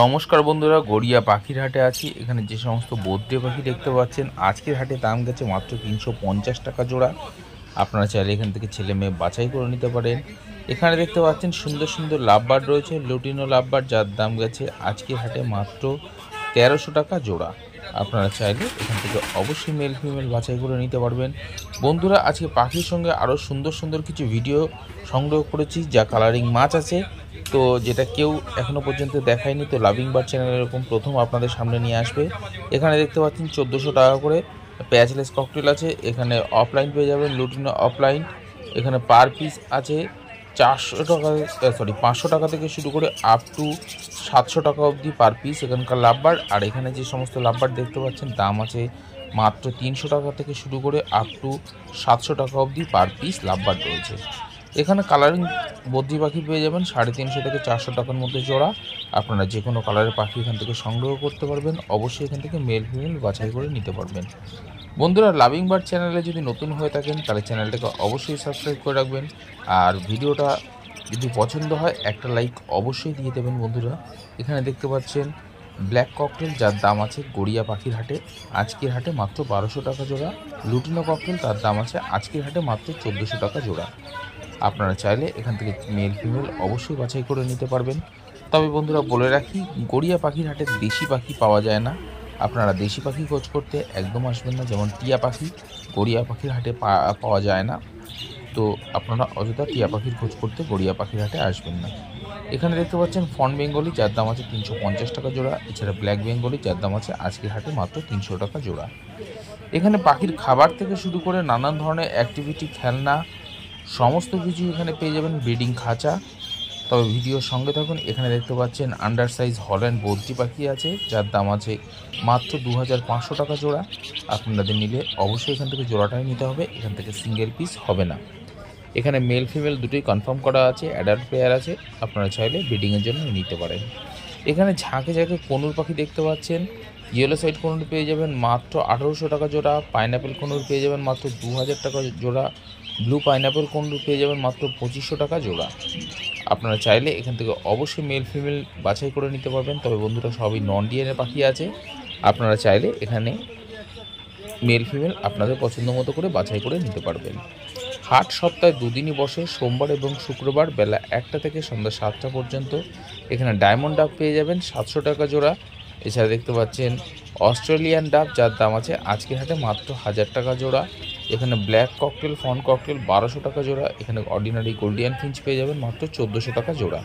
নমস্কার বন্ধুরা, গড়িয়া পাখির হাটে আছি। এখানে যে সমস্ত বদ্রি পাখি দেখতে পাচ্ছেন, আজকের হাটে দাম গেছে মাত্র 350 টাকা জোড়া। আপনারা চাইলে এখান থেকে ছেলে মেয়ে বাছাই করে নিতে পারেন। এখানে দেখতে পাচ্ছেন সুন্দর সুন্দর লাভবার্ড রয়েছে, লুটিনো লাভবার্ড, যার দাম গেছে আজকের হাটে মাত্র 1300 টাকা জোড়া। আপনারা চাইলে এখান থেকে অবশ্যই মেল ফিমেল বাছাই করে নিতে পারবেন। বন্ধুরা, আজকে পাখির সঙ্গে আরও সুন্দর সুন্দর কিছু ভিডিও সংগ্রহ করেছি, যা কালারিং মাছ আছে, তো যেটা কেউ এখনও পর্যন্ত দেখায়নি। তো লাভিং বার্ড চ্যানেল এরকম প্রথম আপনাদের সামনে নিয়ে আসবে। এখানে দেখতে পাচ্ছেন 1400 টাকা করে প্যাচলেস ককটেল আছে। এখানে অফলাইন পেয়ে যাবেন, লুটিনো অফলাইন। এখানে পার পিস আছে 400 টাকা, 500 টাকা থেকে শুরু করে আপ টু 700 টাকা অবধি পার পিস এখানকার লাভবার্ড। আর এখানে যে সমস্ত লাভবার্ড দেখতে পাচ্ছেন, দাম আছে মাত্র 300 টাকা থেকে শুরু করে আপ টু 700 টাকা অবধি পার পিস লাভবার্ড রয়েছে। এখানে কালারিং বদ্রি পাখি পেয়ে যাবেন 350 থেকে 400 টাকার মধ্যে জোড়া। আপনারা যে কোনো কালারের পাখি এখান থেকে সংগ্রহ করতে পারবেন। অবশ্যই এখান থেকে মেল ফিমেল বাছাই করে নিতে পারবেন। বন্ধুরা, লাভিং বার্ড চ্যানেলে যদি নতুন হয়ে থাকেন, তাহলে চ্যানেলটাকে অবশ্যই সাবস্ক্রাইব করে রাখবেন। আর ভিডিওটা যদি পছন্দ হয়, একটা লাইক অবশ্যই দিয়ে দেবেন। বন্ধুরা, এখানে দেখতে পাচ্ছেন ব্ল্যাক ককটেল, যার দাম আছে গড়িয়া পাখির হাটে আজকের হাটে মাত্র 1200 টাকা জোড়া। লুটিনো ককটেল, তার দাম আছে আজকের হাটে মাত্র 1400 টাকা জোড়া। আপনারা চাইলে এখান থেকে মেল ফিমেল অবশ্যই বাছাই করে নিতে পারবেন। তবে বন্ধুরা, বলে রাখি, গড়িয়া পাখির হাটে দেশি পাখি পাওয়া যায় না। আপনারা দেশি পাখি খোঁজ করতে একদম আসবেন না। যেমন টিয়া পাখি গড়িয়া পাখির হাটে পাওয়া যায় না, তো আপনারা অযথা টিয়া পাখির খোঁজ করতে গড়িয়া পাখির হাটে আসবেন না। এখানে দেখতে পাচ্ছেন ফন বেঙ্গলি, যার দাম আছে 350 টাকা জোড়া। এছাড়া ব্ল্যাক বেঙ্গলি, যার দাম আছে আজকের হাটে মাত্র 300 টাকা জোড়া। এখানে পাখির খাবার থেকে শুরু করে নানান ধরনের অ্যাক্টিভিটি, খেলনা, সমস্ত কিছু এখানে পেয়ে যাবেন। ব্রিডিং খাঁচা। তবে ভিডিওর সঙ্গে থাকুন। এখানে দেখতে পাচ্ছেন আন্ডার সাইজ হল্যান্ড বদ্রি পাখি আছে, যার দাম আছে মাত্র 2500 টাকা জোড়া। আপনাদের নিলে অবশ্যই এখান থেকে জোড়াটাই নিতে হবে, এখান থেকে সিঙ্গেল পিস হবে না। এখানে মেল ফিমেল দুটোই কনফার্ম করা আছে, অ্যাডাল্ট পেয়ার আছে। আপনারা চাইলে ব্রিডিংয়ের জন্য নিতে পারেন। এখানে ঝাঁকে ঝাঁকে কনুর পাখি দেখতে পাচ্ছেন। ইয়েলো সাইড কনুর পেয়ে যাবেন মাত্র 1800 টাকা জোড়া। পাইনাপেল কনুর পেয়ে যাবেন মাত্র 2000 টাকা জোড়া। ব্লু পাইনাপেল কনুর পেয়ে যাবেন মাত্র 2500 টাকা জোড়া। আপনারা চাইলে এখান থেকে অবশ্যই মেল ফিমেল বাছাই করে নিতে পারবেন। তবে বন্ধুরা, সবই নন ডিএনএ পাখি আছে। আপনারা চাইলে এখানে মেল ফিমেল আপনাদের পছন্দ মতো করে বাছাই করে নিতে পারবেন। হাট সপ্তাহে দুদিনই বসে, সোমবার এবং শুক্রবার বেলা 1টা থেকে সন্ধ্যা 7টা পর্যন্ত। এখানে ডায়মন্ড ডাব পেয়ে যাবেন 700 টাকা জোড়া। এছাড়া দেখতে পাচ্ছেন অস্ট্রেলিয়ান ডাব, যার দাম আছে আজকের হাটে মাত্র 1000 টাকা জোড়া। এখানে ব্ল্যাক ককটেল, ফন ককটেল 1200 টাকা জোড়া। এখানে অর্ডিনারি গোল্ডিয়ান ফিঞ্চ পেয়ে যাবেন মাত্র 1400 টাকা জোড়া।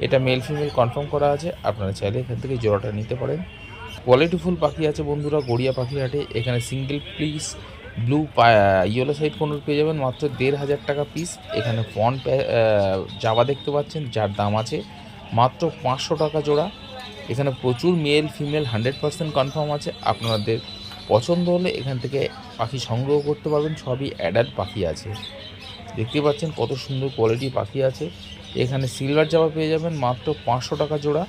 এটা মেল ফিমেল কনফার্ম করা আছে। আপনারা চাইলে এখান থেকে জোড়াটা নিতে পারেন। কোয়ালিটিফুল পাখি আছে বন্ধুরা গড়িয়া পাখির হাটে। এখানে single piece blue yellow side conure পেয়ে যাবেন মাত্র 1500 টাকা পিস। এখানে ফন জাবা দেখতে পাচ্ছেন, যার দাম আছে মাত্র 500 টাকা জোড়া। এখানে প্রচুর মেল ফিমেল 100% কনফার্ম আছে। আপনাদের পছন্দ হলে এখান থেকে পাখি সংগ্রহ করতে পারবেন। সবই অ্যাডাল্ট পাখি আছে। দেখতে পাচ্ছেন কত সুন্দর কোয়ালিটি পাখি আছে। এখানে সিলভার জাবা পেয়ে যাবেন মাত্র 500 টাকা জোড়া।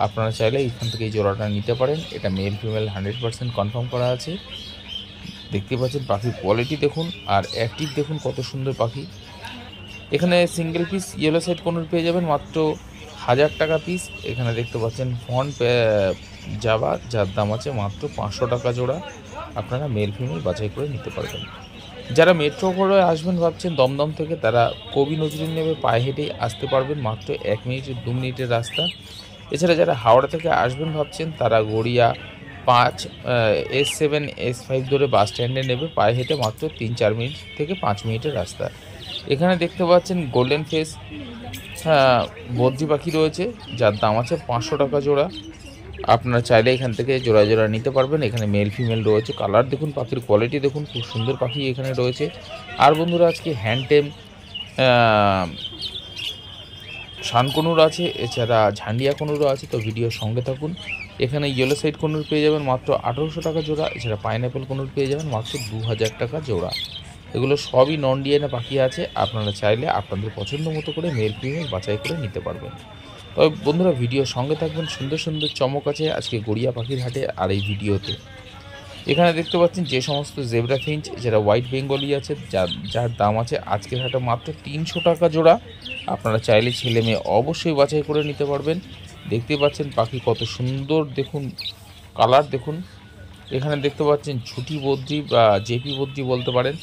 আপনারা চাইলে এখান থেকে এই জোড়াটা নিতে পারেন। এটা মেল ফিমেল 100% কনফার্ম করা আছে। দেখতে পাচ্ছেন পাখির কোয়ালিটি দেখুন, আর অ্যাক্টিভ দেখুন, কত সুন্দর পাখি। এখানে single piece yellow side conure পেয়ে যাবেন মাত্র 1000 টাকা পিস। এখানে দেখতে পাচ্ছেন ফন জাবা, যার দাম আছে মাত্র 500 টাকা জোড়া। আপনারা মেল ফিমেল বাছাই করে নিতে পারবেন। যারা মেট্রো করে আসবেন ভাবছেন দমদম থেকে, তারা কবি নজরুল নেমে পায়ে হেঁটেই আসতে পারবেন, মাত্র 1 মিনিট 2 মিনিটের রাস্তা। এছাড়া যারা হাওড়া থেকে আসবেন ভাবছেন, তারা গড়িয়া 5 S7 S5 ধরে বাস স্ট্যান্ডে নেবে, পায়ে হেঁটে মাত্র 3-4 মিনিট থেকে 5 মিনিটের রাস্তা। এখানে দেখতে পাচ্ছেন গোল্ডেন ফেস বদ্রি পাখি রয়েছে, যার দাম আছে 500 টাকা জোড়া। আপনারা চাইলে এখান থেকে জোড়া জোড়া নিতে পারবেন। এখানে মেল ফিমেল রয়েছে। কালার দেখুন, পাখির কোয়ালিটি দেখুন, খুব সুন্দর পাখি এখানে রয়েছে। আর বন্ধুরা, আজকে হ্যান্ডটেম শানকনুর আছে, এছাড়া ঝান্ডিয়া কনুরও আছে। তো ভিডিওর সঙ্গে থাকুন। এখানে ইয়েলো সাইড কনুর পেয়ে যাবেন মাত্র 1800 টাকা জোড়া। এছাড়া পাইনাপেল কনুর পেয়ে যাবেন মাত্র 2000 টাকা জোড়া। এগুলো সবই নন ডিএনএ পাখি আছে। আপনারা চাইলে আপনাদের পছন্দ মতো করে মেল ফিমেল বাছাই করে নিতে পারবেন। তবে বন্ধুরা, ভিডিওর সঙ্গে থাকবেন। সুন্দর সুন্দর চমক আছে আজকে গড়িয়া পাখির হাটে আর এই ভিডিওতে। এখানে দেখতে পাচ্ছেন যে সমস্ত জেব্রা ফিঞ্চ, এছাড়া হোয়াইট বেঙ্গলি আছে, যার দাম আছে আজকের হাটে মাত্র 300 টাকা জোড়া। আপনারা চাইলে ছেলে মেয়ে অবশ্যই বাছাই করে নিতে পারবেন। দেখতে পাচ্ছেন পাখি কত সুন্দর, দেখুন কালার দেখুন। এখানে দেখতে পাচ্ছেন ছুটি বদ্রি বা জেপি বদ্রি বলতে পারেন,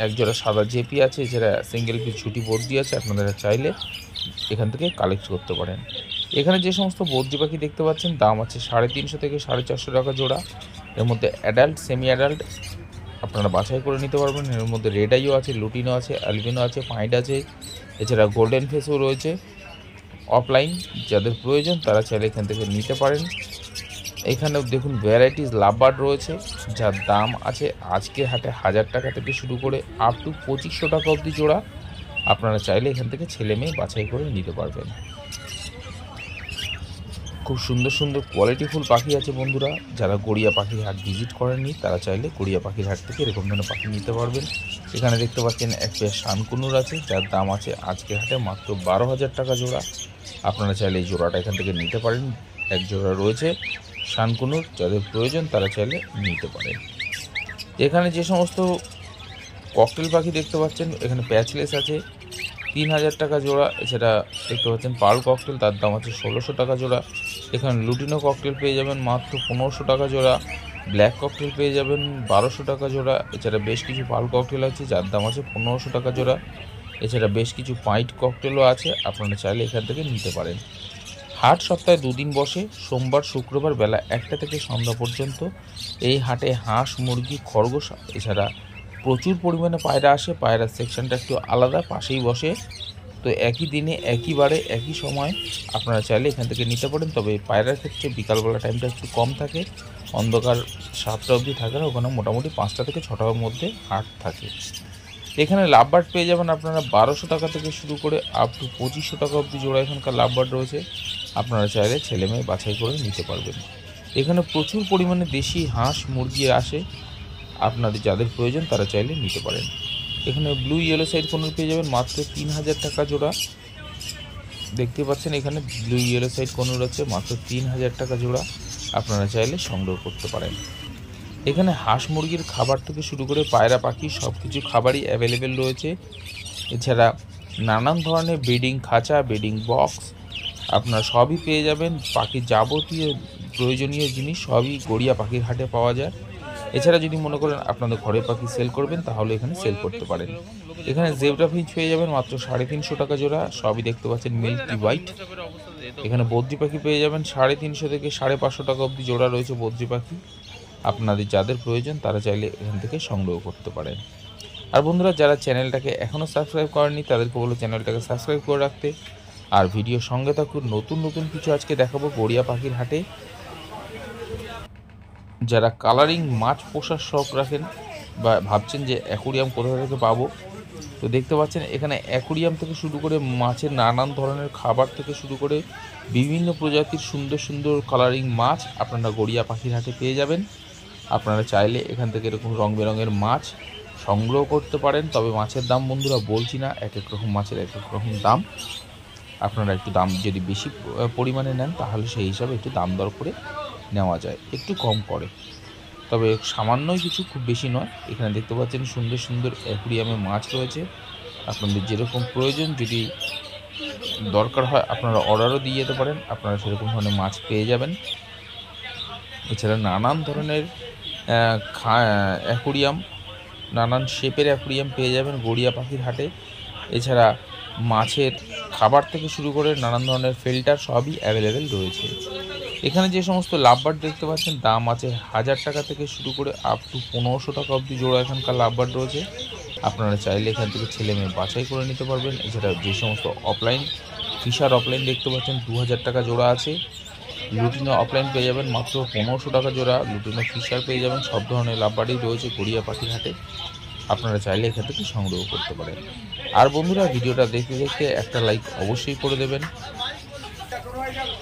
একজোড়া সাদা জেপি আছে, এছাড়া সিঙ্গেল পিস ছুটি বদ্রি আছে। আপনারা চাইলে এখান থেকে কালেক্ট করতে পারেন। এখানে যে সমস্ত বদ্রি পাখি দেখতে পাচ্ছেন দাম আছে 350 থেকে 450 টাকা জোড়া। এর মধ্যে অ্যাডাল্ট, সেমি অ্যাডাল্ট আপনারা বাছাই করে নিতে পারবেন। এর মধ্যে রেড আইও আছে, লুটিনো আছে, অ্যালবিনো আছে, পাইড আছে, এছাড়া গোল্ডেন ফেসও রয়েছে। অফলাইন যাদের প্রয়োজন তারা চাইলে এখান থেকে নিতে পারেন। এখানেও দেখুন ভ্যারাইটিস লাভবার্ড রয়েছে, যার দাম আছে আজকের হাটে 1000 টাকা থেকে শুরু করে আপ টু 2500 টাকা অবধি জোড়া। আপনারা চাইলে এখান থেকে ছেলে মেয়ে বাছাই করে নিতে পারবেন। খুব সুন্দর সুন্দর কোয়ালিটিফুল পাখি আছে বন্ধুরা। যারা গড়িয়া পাখির হাট ভিজিট করেননি তারা চাইলে গড়িয়া পাখির হাট থেকে এরকম ধরনের পাখি নিতে পারবেন। এখানে দেখতে পাচ্ছেন এক পেয়ার শানকুনুর আছে, যার দাম আছে আজকের হাটে মাত্র 12,000 টাকা জোড়া। আপনারা চাইলে এই জোড়াটা এখান থেকে নিতে পারেন। এক জোড়া রয়েছে শানকুনুর, যাদের প্রয়োজন তারা চাইলে নিতে পারেন। এখানে যে সমস্ত ককটেল পাখি দেখতে পাচ্ছেন, এখানে প্যাচলেস আছে 3000 টাকা জোড়া। এছাড়া দেখতে পাচ্ছেন পার্ল ককটেল, তার দাম আছে 1600 টাকা জোড়া। এখানে লুটিনো ককটেল পেয়ে যাবেন মাত্র 1500 টাকা জোড়া। ব্ল্যাক ককটেল পেয়ে যাবেন 1200 টাকা জোড়া। এছাড়া বেশ কিছু পার্ল ককটেল আছে, যার দাম আছে 1500 টাকা জোড়া। এছাড়া বেশ কিছু পাইট ককটেলও আছে, আপনারা চাইলে এখান থেকে নিতে পারেন। হাট সপ্তাহে 2 দিন বসে, সোমবার শুক্রবার বেলা 1টা থেকে সন্ধ্যা পর্যন্ত। এই হাটে হাঁস, মুরগি, খরগোশ, এছাড়া প্রচুর পরিমাণে পায়রা আসে। পায়রার সেকশনটা একটু আলাদা, পাশেই বসে। তো একই দিনে একই বারে একই সময় আপনারা চাইলে এখান থেকে নিতে পারেন। তবে পায়রার ক্ষেত্রে বিকালবেলা টাইমটা একটু কম থাকে, অন্ধকার 7টা অবধি থাকে না, ওখানে মোটামুটি 5টা থেকে 6টার মধ্যে হাট থাকে। এখানে লাভবার্ড পেয়ে যাবেন আপনারা 1200 টাকা থেকে শুরু করে আপ টু 2500 টাকা অবধি জোড়া এখানকার লাভবার্ড রয়েছে। আপনারা চাইলে ছেলে মেয়ে বাছাই করে নিতে পারবেন। এখানে প্রচুর পরিমাণে দেশি হাঁস, মুরগি আসে, আপনাদের যাদের প্রয়োজন তারা চাইলে নিতে পারেন। এখানে ব্লু ইয়েলো সাইড কোনোর পেয়ে যাবেন মাত্র 3000 টাকা জোড়া। দেখতে পাচ্ছেন এখানে ব্লু ইয়েলো সাইড কোনোর আছে মাত্র 3000 টাকা জোড়া। আপনারা চাইলে সংগ্রহ করতে পারেন। এখানে হাঁস মুরগির খাবার থেকে শুরু করে পায়রা পাখি সব কিছু খাবারই অ্যাভেলেবেল রয়েছে। এছাড়া নানান ধরনের ব্রিডিং খাঁচা, ব্রিডিং বক্স আপনারা সবই পেয়ে যাবেন। পাখির যাবতীয় প্রয়োজনীয় জিনিস সবই গড়িয়া পাখির হাটে পাওয়া যায়। এছাড়া যদি মনে করেন আপনাদের ঘরের পাখি সেল করবেন তাহলে এখানে সেল করতে পারেন। এখানে জেব্রা ফিঞ্চ পেয়ে যাবেন মাত্র 350 টাকা জোড়া, সবই দেখতে পাচ্ছেন মিল্কি হোয়াইট। এখানে বদ্রি পাখি পেয়ে যাবেন 350 থেকে 550 টাকা অবধি জোড়া রয়েছে বদ্রি পাখি। আপনাদের যাদের প্রয়োজন তারা চাইলে এখান থেকে সংগ্রহ করতে পারেন। আর বন্ধুরা যারা চ্যানেলটাকে এখনও সাবস্ক্রাইব করেননি তাদেরকে বলো চ্যানেলটাকে সাবস্ক্রাইব করে রাখতে। আর ভিডিও সঙ্গে থাকুন, নতুন নতুন কিছু আজকে দেখাবো গড়িয়া পাখির হাটে। যারা কালারিং মাছ পোষার শখ রাখেন বা ভাবছেন যে অ্যাকোরিয়াম কোথা থেকে পাবো, তো দেখতে পাচ্ছেন এখানে অ্যাকোরিয়াম থেকে শুরু করে মাছের নানান ধরনের খাবার থেকে শুরু করে বিভিন্ন প্রজাতির সুন্দর সুন্দর কালারিং মাছ আপনারা গড়িয়া পাখির হাটে পেয়ে যাবেন। আপনারা চাইলে এখান থেকে এরকম রং বেরঙের মাছ সংগ্রহ করতে পারেন। তবে মাছের দাম বন্ধুরা বলছি না, এক এক রকম মাছের এক এক রকম দাম। আপনারা একটু দাম যদি বেশি পরিমাণে নেন তাহলে সেই হিসাবে একটু দাম দর করে নেওয়া যায়, একটু কম করে, তবে সামান্যই কিছু, খুব বেশি নয়। এখানে দেখতে পাচ্ছেন সুন্দর সুন্দর অ্যাকুরিয়ামে মাছ রয়েছে। আপনাদের যেরকম প্রয়োজন যদি দরকার হয় আপনারা অর্ডারও দিয়ে যেতে পারেন, আপনারা সেরকম ধরনের মাছ পেয়ে যাবেন। এছাড়া নানান ধরনের অ্যাকুরিয়াম, নানান শেপের অ্যাকুরিয়াম পেয়ে যাবেন গড়িয়া পাখির হাটে। এছাড়া মাছের খাবার থেকে শুরু করে নানান ধরনের ফিল্টার সবই অ্যাভেলেবেল রয়েছে। এখানে যে সমস্ত লাভবার্ড দেখতে পাচ্ছেন দাম আছে 1000 টাকা থেকে শুরু করে আপ টু 1500 টাকা অবধি জোড়া এখানকার লাভবার্ড রয়েছে। আপনারা চাইলে এখান থেকে ছেলে মেয়ে বাছাই করে নিতে পারবেন। এছাড়া যে সমস্ত অফলাইন ফিশার অফলাইন দেখতে পাচ্ছেন 2000 টাকা জোড়া আছে। লুটিনো অফলাইন পেয়ে যাবেন মাত্র 1500 টাকা জোড়া। লুটিনো ফিশার পেয়ে যাবেন, সব ধরনের লাভবার্ডই রয়েছে গড়িয়া পাখির হাটে। আপনারা চাইলে এখান থেকে সংগ্রহ করতে পারেন। আর বন্ধুরা ভিডিওটা দেখতে দেখতে একটা লাইক অবশ্যই করে দেবেন।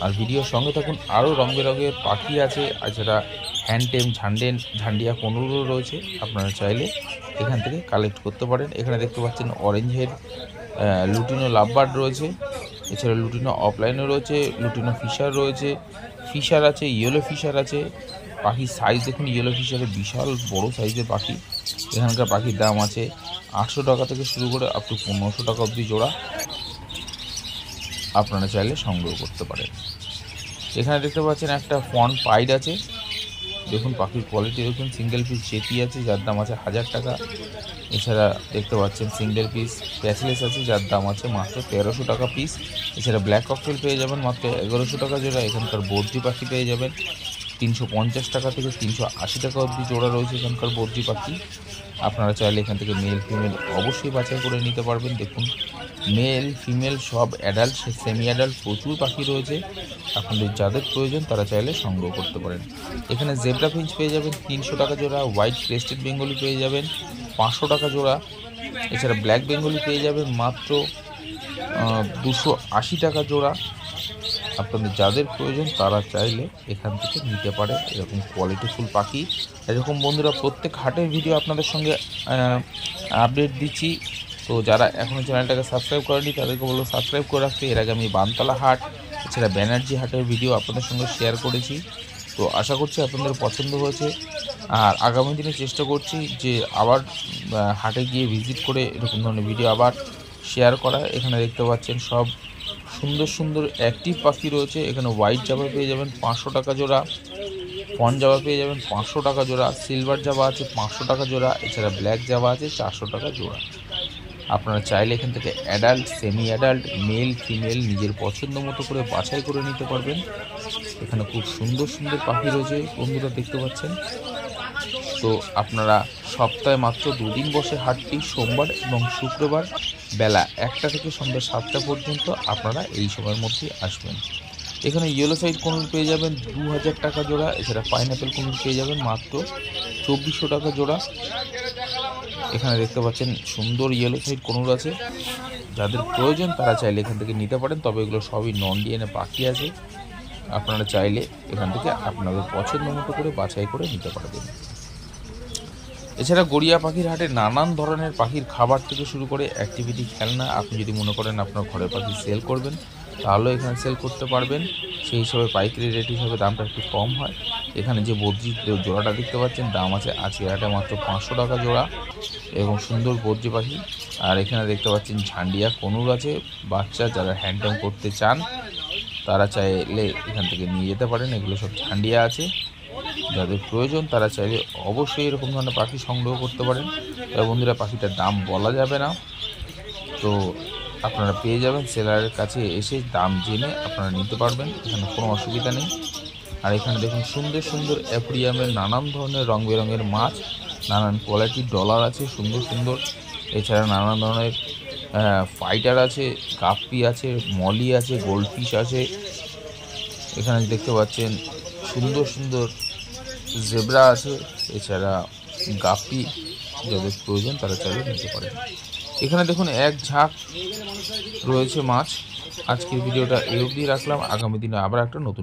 আর ভিডিওর সঙ্গে থাকুন, আরও রং বেরঙের পাখি আছে। এছাড়া হ্যান্ডটেম, ঝান্ডিয়া কোনোরও রয়েছে, আপনারা চাইলে এখান থেকে কালেক্ট করতে পারেন। এখানে দেখতে পাচ্ছেন অরেঞ্জ হেড লুটিনো লাভবার্ড রয়েছে। এছাড়া লুটিনো অফলাইনও রয়েছে, লুটিনো ফিশার রয়েছে, ফিশার আছে, ইয়েলো ফিশার আছে। পাখির সাইজ দেখুন, ইয়েলো ফিশারের বিশাল বড় সাইজের পাখি। এখানকার পাখির দাম আছে 800 টাকা থেকে শুরু করে আপ টু 1500 টাকা অবধি জোড়া। আপনারা চাইলে সংগ্রহ করতে পারেন। এখানে দেখতে পাচ্ছেন একটা ফন পাইড আছে, দেখুন পাখির কোয়ালিটি দেখুন। সিঙ্গেল পিস জেতি আছে যার দাম আছে 1000 টাকা। এছাড়া দেখতে পাচ্ছেন সিঙ্গেল পিস প্যাচলেস আছে যার দাম আছে মাত্র 1300 টাকা পিস। এছাড়া ব্ল্যাক ককটেল পেয়ে যাবেন মাত্র 1100 টাকা জোড়া। এখানকার বদ্রি পাখি পেয়ে যাবেন 350 টাকা থেকে 380 টাকা অবধি জোড়া রয়েছে এখানকার বদ্রি পাখি। আপনারা চাইলে এখান থেকে মেল ফিমেল অবশ্যই বাছাই করে নিতে পারবেন। দেখুন মেল ফিমেল সব অ্যাডাল্ট সেমি অ্যাডাল্ট প্রচুর পাখি রয়েছে, আপনাদের যাদের প্রয়োজন তারা চাইলে সংগ্রহ করতে পারেন। এখানে জেব্রা ফিঞ্চ পেয়ে যাবেন 300 টাকা জোড়া। হোয়াইট ক্রেস্টেড বেঙ্গলি পেয়ে যাবেন 500 টাকা জোড়া। এছাড়া ব্ল্যাক বেঙ্গলি পেয়ে যাবেন মাত্র 280 টাকা জোড়া। আপনাদের যাদের প্রয়োজন তারা চাইলে এখান থেকে নিতে পারে এরকম কোয়ালিটিফুল পাখি। এরকম বন্ধুরা প্রত্যেক হাটের ভিডিও আপনাদের সঙ্গে আপডেট দিচ্ছি। তো যারা এখনও চ্যানেলটাকে সাবস্ক্রাইব করেনি তাদেরকে বলবো সাবস্ক্রাইব করে রাখতে। এর আগে আমি বানতলা হাট এছাড়া ব্যানার্জি হাটের ভিডিও আপনাদের সঙ্গে শেয়ার করেছি। তো আশা করছি আপনাদের পছন্দ হয়েছে, আর আগামী দিনে চেষ্টা করছি যে আবার হাটে গিয়ে ভিজিট করে এরকম ধরনের ভিডিও আবার শেয়ার করা। এখানে দেখতে পাচ্ছেন সব সুন্দর সুন্দর অ্যাক্টিভ পাখি রয়েছে। এখানে হোয়াইট জাভা পেয়ে যাবেন 500 টাকা জোড়া, ফন জাভা পেয়ে যাবেন 500 টাকা জোড়া, সিলভার জাভা আছে 500 টাকা জোড়া, এছাড়া ব্ল্যাক জাভা আছে 400 টাকা জোড়া। আপনারা চাইলে এখান থেকে adult semi adult male female নিজের পছন্দ মতো করে বাছাই করে নিতে পারবেন। এখানে খুব সুন্দর সুন্দর পাখি রয়েছে বন্ধুরা দেখতে পাচ্ছেন। তো আপনারা সপ্তাহে মাত্র 2 দিন বসে হাটটি, সোমবার এবং শুক্রবার বেলা 1টা থেকে সন্ধ্যা 7টা পর্যন্ত। আপনারা এই সময়ের মধ্যেই আসবেন। এখানে ইয়েলো সাইড কোনুর পেয়ে যাবেন 2000 টাকা জোড়া। এছাড়া পাইনাপেল কোনুর পেয়ে যাবেন মাত্র 2400 টাকা জোড়া। এখানে দেখতে পাচ্ছেন সুন্দর ইয়েলো সাইড কোনুর আছে, যাদের প্রয়োজন তারা চাইলে এখান থেকে নিতে পারেন। তবে এগুলো সবই নন ডিএনএ পাখি আছে, আপনারা চাইলে এখান থেকে আপনাদের পছন্দ মতো করে বাছাই করে নিতে পারবেন। এছাড়া গড়িয়া পাখির হাটে নানান ধরনের পাখির খাবার থেকে শুরু করে অ্যাক্টিভিটি খেলনা, আপনি যদি মনে করেন আপনার ঘরের পাখি সেল করবেন তাহলেও এখানে সেল করতে পারবেন। সেই হিসাবে পাইকারি রেট হিসাবে দামটা একটু কম হয়। এখানে যে বদ্রির জোড়াটা দেখতে পাচ্ছেন দাম আছে আজকের হাটে মাত্র 500 টাকা জোড়া এবং সুন্দর বদ্রি পাখি। আর এখানে দেখতে পাচ্ছেন ঝান্ডিয়া কনুর আছে বাচ্চা, যারা হ্যান্ডটাম করতে চান তারা চাইলে এখান থেকে নিয়ে যেতে পারেন। এগুলো সব ঝান্ডিয়া আছে, যাদের প্রয়োজন তারা চাইলে অবশ্যই এরকম ধরনের পাখি সংগ্রহ করতে পারেন। তবে বন্ধুরা পাখিটার দাম বলা যাবে না, তো আপনারা পেয়ে যাবেন সেলারের কাছে এসে দাম জেনে আপনারা নিতে পারবেন, এখানে কোনো অসুবিধা নেই। আর এখানে দেখুন সুন্দর সুন্দর অ্যাকুরিয়ামের নানান ধরনের রং বেরঙের মাছ, নানান কোয়ালিটির ডলার আছে সুন্দর সুন্দর। এছাড়া নানান ধরনের ফাইটার আছে, গাপ্পি আছে, মলি আছে, গোল্ডফিশ আছে। এখানে দেখতে পাচ্ছেন সুন্দর সুন্দর জেব্রা আছে, এছাড়া গাপ্পি, যাদের প্রয়োজন তারা চাইলে নিতে পারেন। এখানে দেখুন এক ঝাঁক রয়েছে মাছ। আজকের ভিডিওটা এই অবধি রাখলাম, আগামী দিনে আবার একটা নতুন